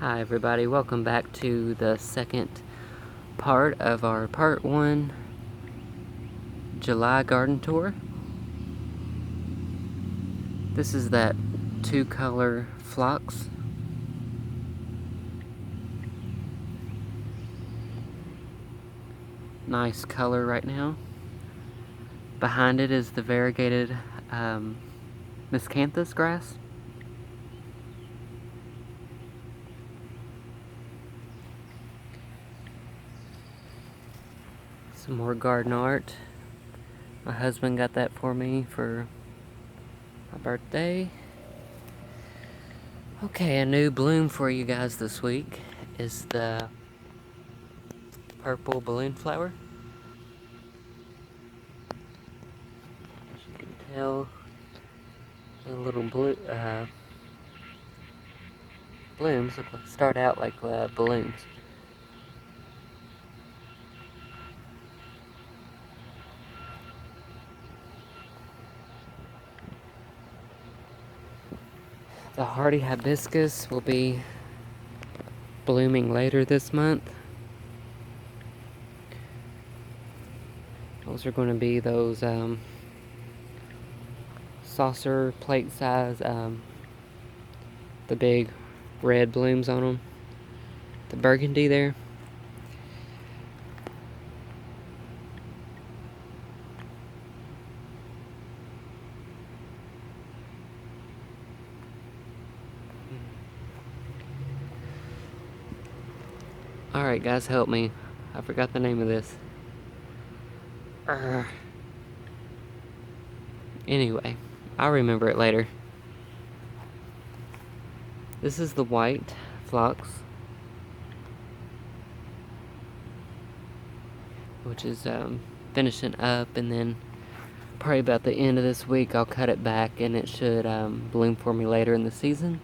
Hi everybody, welcome back to the second part of our part 1 July garden tour. This is that 2-color phlox. Nice color right now. Behind it is the variegated miscanthus grass. Some more garden art. My husband got that for me for my birthday. Okay, a new bloom for you guys this week is the purple balloon flower. As you can tell, the little blue blooms start out like balloons. The hardy hibiscus will be blooming later this month. Those are going to be those saucer plate size, the big red blooms on them. The burgundy there. Alright guys, help me. I forgot the name of this. Anyway, I'll remember it later. This is the white phlox, which is finishing up, and then probably about the end of this week I'll cut it back and it should bloom for me later in the season.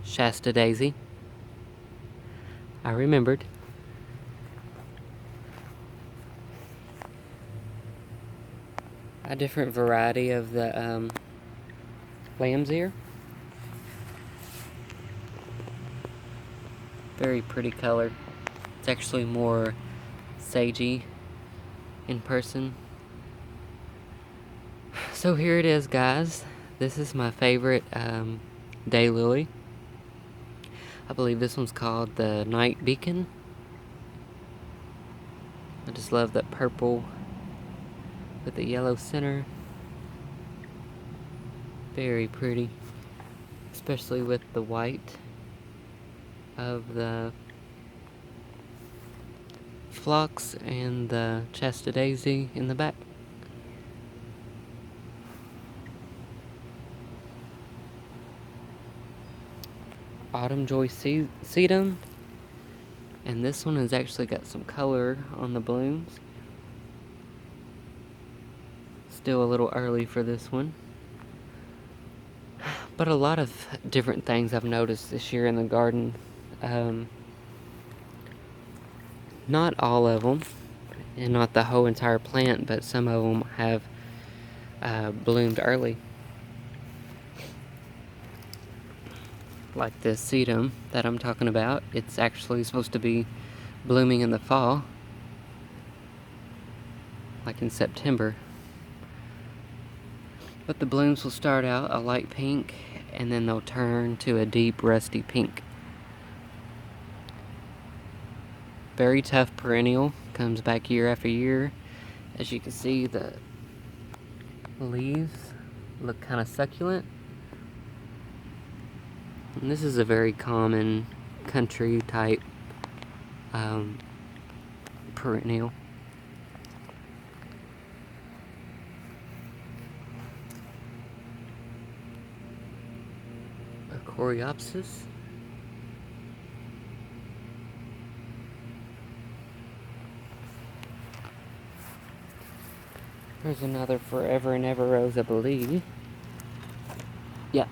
Shasta daisy. I remembered. A different variety of the lamb's ear. Very pretty color. It's actually more sagey in person. So here it is, guys. This is my favorite Daylily. I believe this one's called the Night Beacon. I just love that purple with the yellow center. Very pretty, especially with the white of the phlox and the Shasta daisy in the back. Autumn Joycie Sedum, and this one has actually got some color on the blooms. Still a little early for this one, but a lot of different things I've noticed this year in the garden. Not all of them, and not the whole entire plant, but some of them have bloomed early. Like this sedum that I'm talking about, it's actually supposed to be blooming in the fall, like in September. But the blooms will start out a light pink, and then they'll turn to a deep rusty pink. Very tough perennial, comes back year after year. As you can see, the leaves look kind of succulent. And this is a very common country type perennial. Coreopsis. There's another forever and ever rose, I believe. Yeah.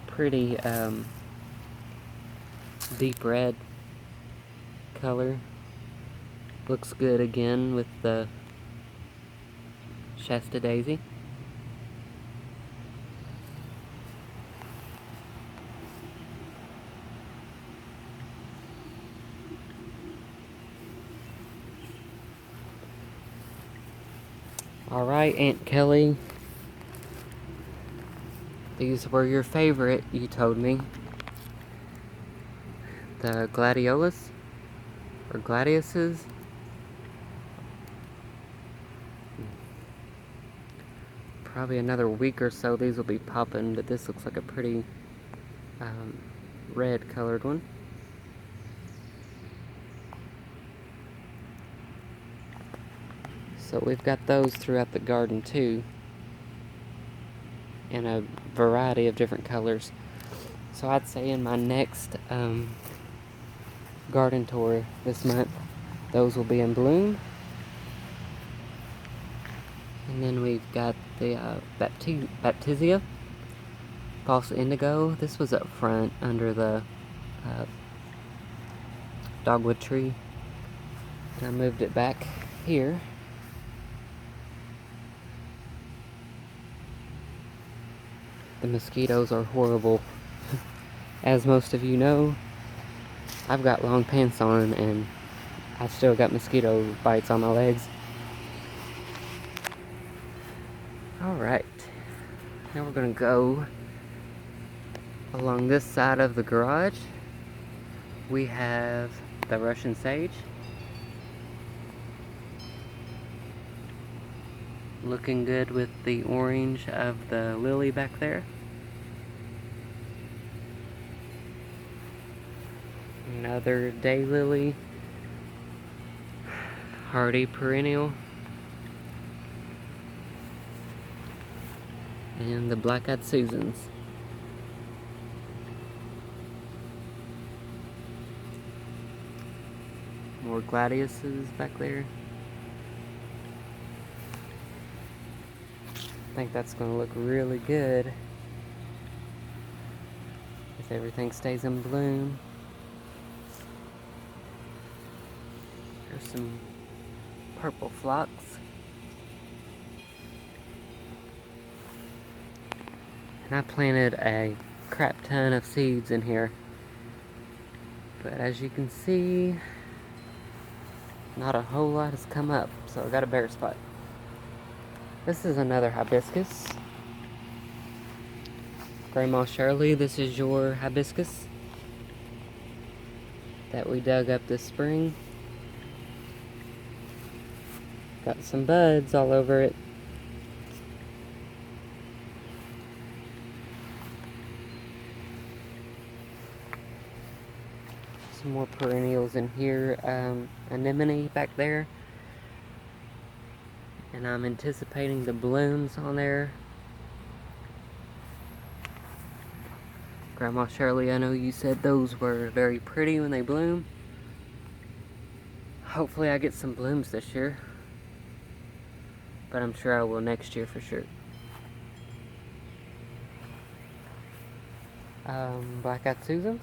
Pretty deep red color. Looks good again with the Shasta daisy. Alright, Aunt Kelly. These were your favorite, you told me. The Gladiolus? Or Gladiuses? Probably another week or so these will be popping, but this looks like a pretty red colored one. So we've got those throughout the garden too, in a variety of different colors. So I'd say in my next garden tour this month, those will be in bloom. And then we've got the Baptisia, false indigo. This was up front under the dogwood tree, and I moved it back here. The mosquitoes are horrible. As most of you know, I've got long pants on and I've still got mosquito bites on my legs. Alright, now we're gonna go along this side of the garage. We have the Russian sage. Looking good with the orange of the lily back there. Another daylily, hardy perennial. And the black-eyed Susans. More Gladiuses back there. I think that's going to look really good if everything stays in bloom. There's some purple phlox. And I planted a crap ton of seeds in here. But as you can see, not a whole lot has come up, so I got a bare spot. This is another hibiscus. Grandma Shirley, this is your hibiscus that we dug up this spring. Got some buds all over it. Some more perennials in here. Anemone back there. And I'm anticipating the blooms on there. Grandma Shirley, I know you said those were very pretty when they bloom. Hopefully I get some blooms this year. But I'm sure I will next year for sure. Black-eyed Susans.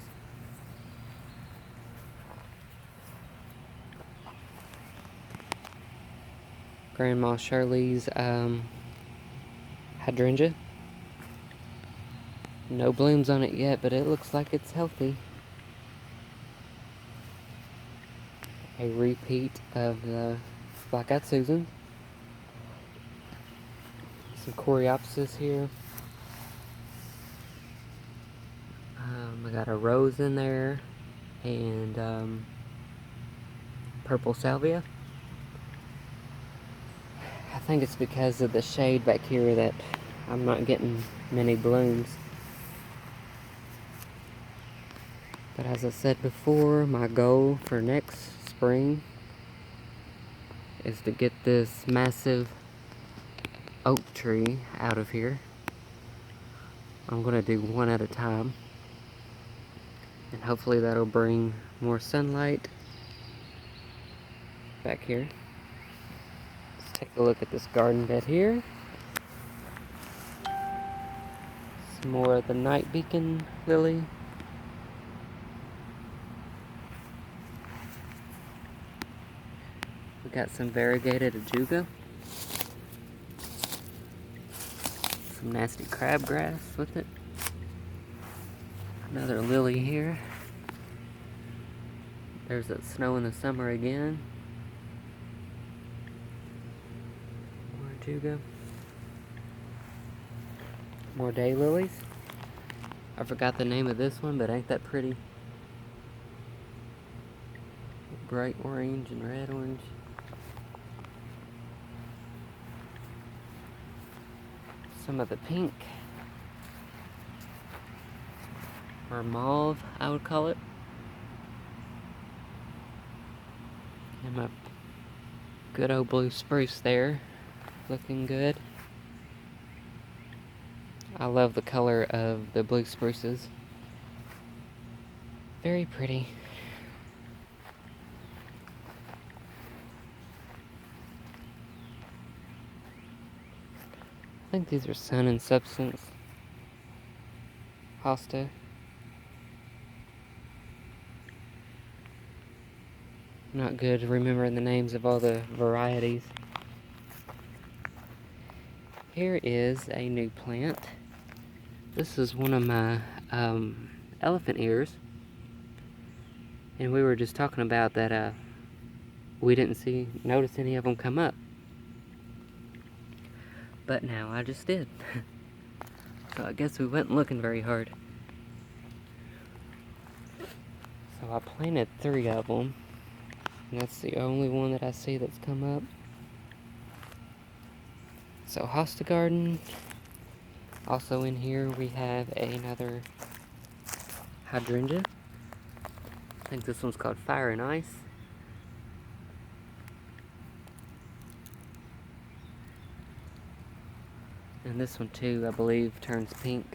Grandma Shirley's hydrangea. No blooms on it yet, but it looks like it's healthy. A repeat of the Black-eyed Susan. Some Coreopsis here. I got a rose in there and purple salvia. I think it's because of the shade back here that I'm not getting many blooms. But as I said before, my goal for next spring is to get this massive oak tree out of here. I'm going to do one at a time. And hopefully that'll bring more sunlight back here. Let's take a look at this garden bed here. Some more of the night beacon lily. We got some variegated ajuga. Some nasty crabgrass with it. Another lily here. There's that snow in the summer again. More Tortuga. More daylilies. I forgot the name of this one, but ain't that pretty? Bright orange and red orange. Some of the pink. Or mauve, I would call it. And my good old blue spruce there. Looking good. I love the color of the blue spruces. Very pretty. I think these are Sun and Substance. Hosta. Not good remembering the names of all the varieties. Here is a new plant. This is one of my elephant ears. And we were just talking about that we didn't notice any of them come up. But now I just did. So I guess we wasn't looking very hard. So I planted 3 of them. And that's the only one that I see that's come up. So Hosta Garden. Also in here we have another hydrangea. I think this one's called Fire and Ice. And this one too, I believe, turns pink.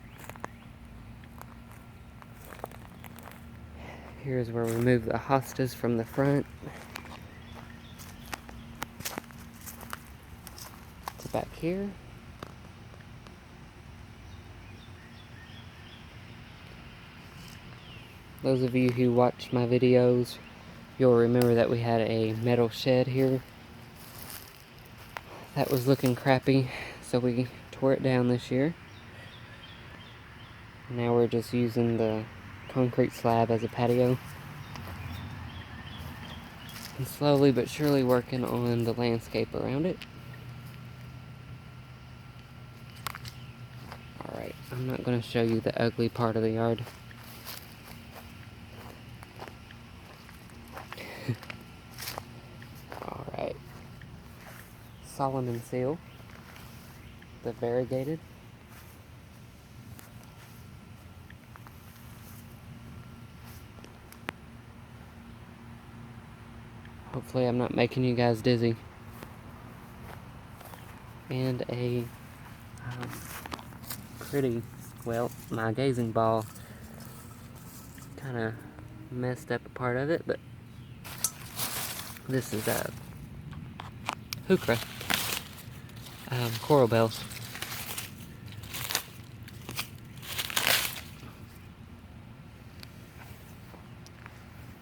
Here's where we move the hostas from the front to back here. Those of you who watch my videos, you'll remember that we had a metal shed here that was looking crappy, so we tore it down this year. Now we're just using the concrete slab as a patio. And slowly but surely working on the landscape around it. Alright, I'm not going to show you the ugly part of the yard. Alright. Solomon seal. The variegated. Hopefully I'm not making you guys dizzy. And a pretty, well, my gazing ball kind of messed up a part of it, but this is a hukra, coral bells.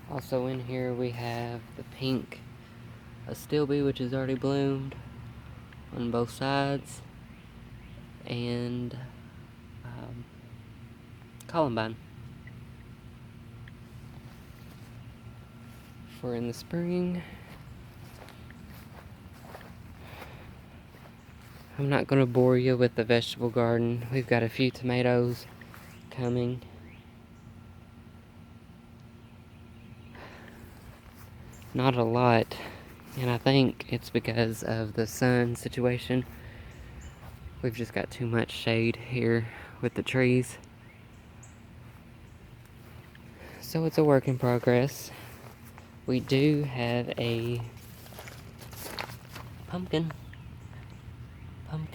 Also in here we have the pink astilbe, which is already bloomed on both sides, and columbine for in the spring. I'm not going to bore you with the vegetable garden. We've got a few tomatoes coming. Not a lot, and I think it's because of the sun situation. We've just got too much shade here with the trees. So it's a work in progress. We do have a pumpkin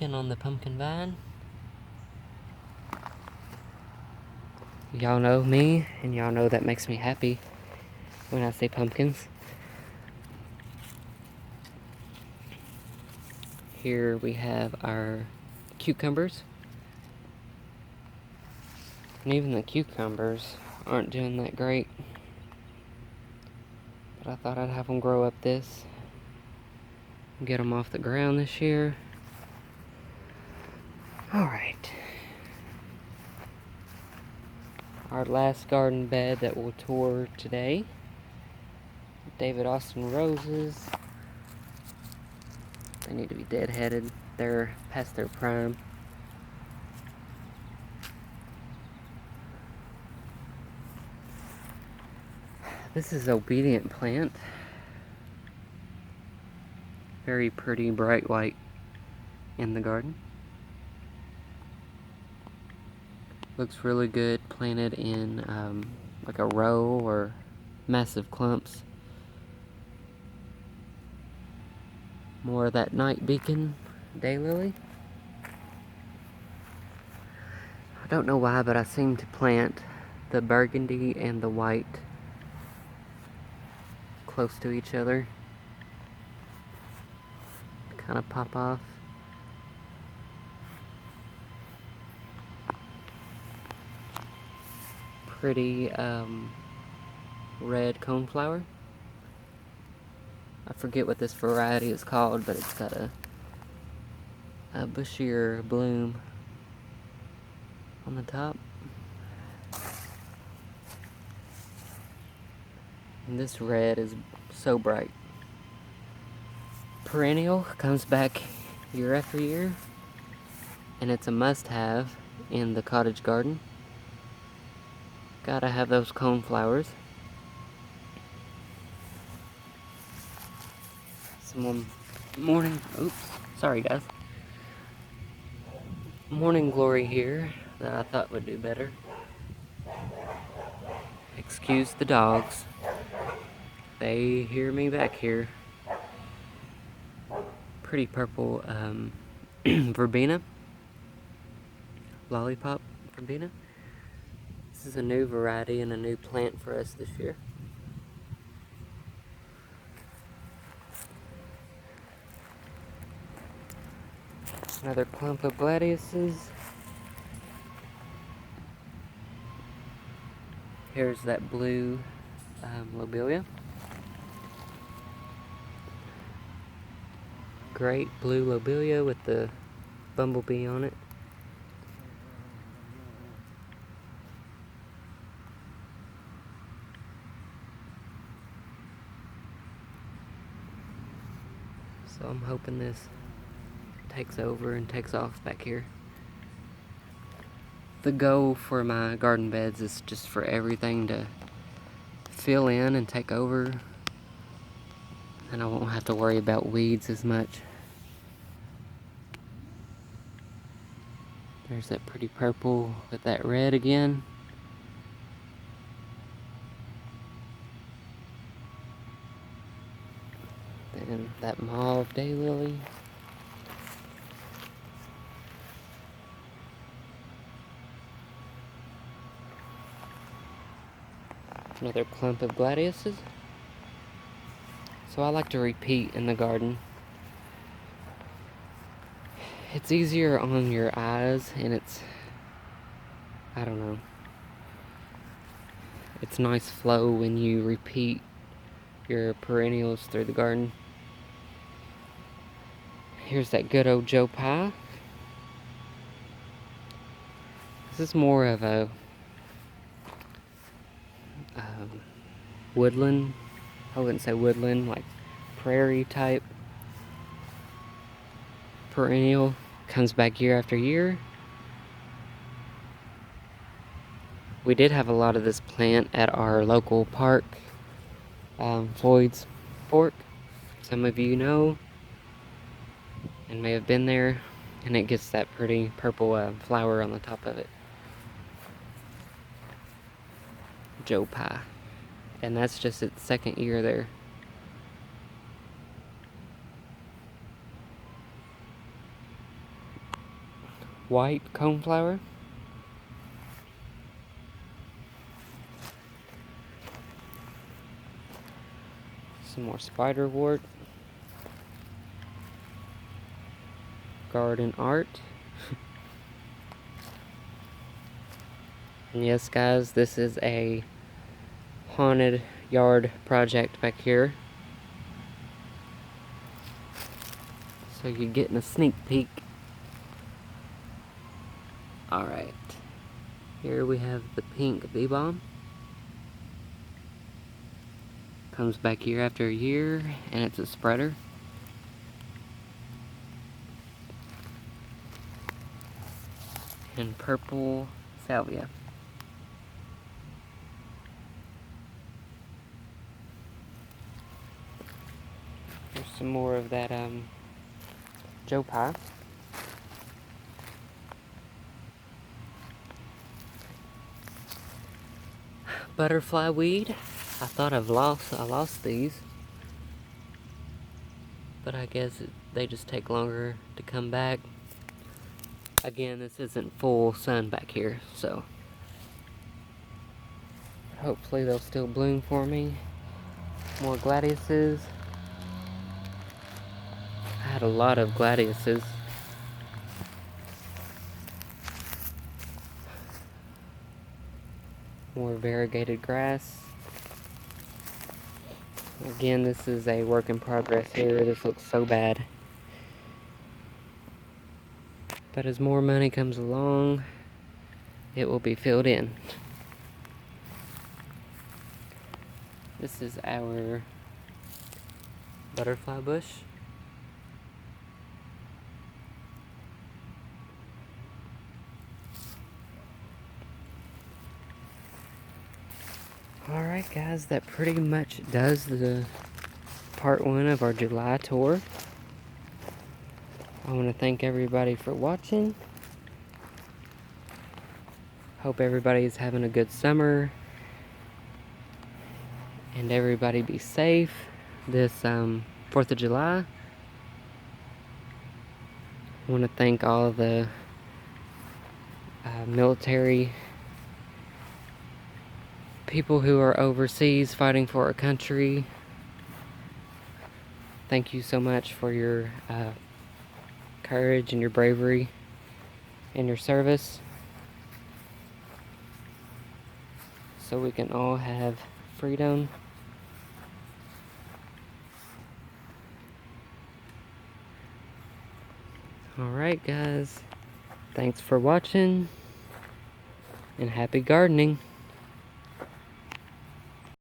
on the pumpkin vine. Y'all know me, and y'all know that makes me happy when I see pumpkins. Here we have our cucumbers. And even the cucumbers aren't doing that great. But I thought I'd have them grow up this. Get them off the ground this year. Alright. Our last garden bed that we'll tour today. David Austin roses. They need to be deadheaded. they're past their prime. This is obedient plant. Very pretty, bright white in the garden. Looks really good planted in like a row or massive clumps. More of that night beacon daylily. I don't know why, but I seem to plant the burgundy and the white close to each other. Kind of pop off. Pretty red coneflower. I forget what this variety is called, but it's got a bushier bloom on the top. And this red is so bright. Perennial comes back year after year, and it's a must-have in the cottage garden. Gotta have those coneflowers. Some morning, oops, sorry guys. Morning glory here that I thought would do better. Excuse the dogs. They hear me back here. Pretty purple verbena. Lollipop verbena. This is a new variety and a new plant for us this year. Another clump of Gladiuses. Here's that blue lobelia. Great blue lobelia with the bumblebee on it. So I'm hoping this takes over and takes off back here. The goal for my garden beds is just for everything to fill in and take over, and I won't have to worry about weeds as much. There's that pretty purple with that red again. Then that mauve daylily. Another clump of Gladiuses. So I like to repeat in the garden. It's easier on your eyes, and it's, I don't know, it's nice flow when you repeat your perennials through the garden. Here's that good old Joe Pye. This is more of a woodland, I wouldn't say woodland, like prairie type perennial. Comes back year after year. We did have a lot of this plant at our local park, Floyd's Fork. Some of you know and may have been there, and it gets that pretty purple flower on the top of it. Joe Pye. And that's just its second year there. White coneflower. Some more spiderwort. Garden art. And yes, guys, this is a haunted yard project back here. So you're getting a sneak peek. Alright. Here we have the pink bee balm. Comes back year after year, and it's a spreader. and purple salvia. There's some more of that Joe Pye. Butterfly weed. I thought I lost these, but I guess they just take longer to come back. Again, this isn't full sun back here, so hopefully they'll still bloom for me. More Gladiuses. I had a lot of Gladiuses. More variegated grass. Again, this is a work in progress here. This looks so bad. But as more money comes along, it will be filled in. This is our butterfly bush. Alright guys, that pretty much does the part 1 of our July tour. I want to thank everybody for watching. Hope everybody's having a good summer. And everybody be safe this 4th of July. I want to thank all the military people who are overseas fighting for our country. Thank you so much for your courage and your bravery and your service, so we can all have freedom. Alright guys, thanks for watching and happy gardening.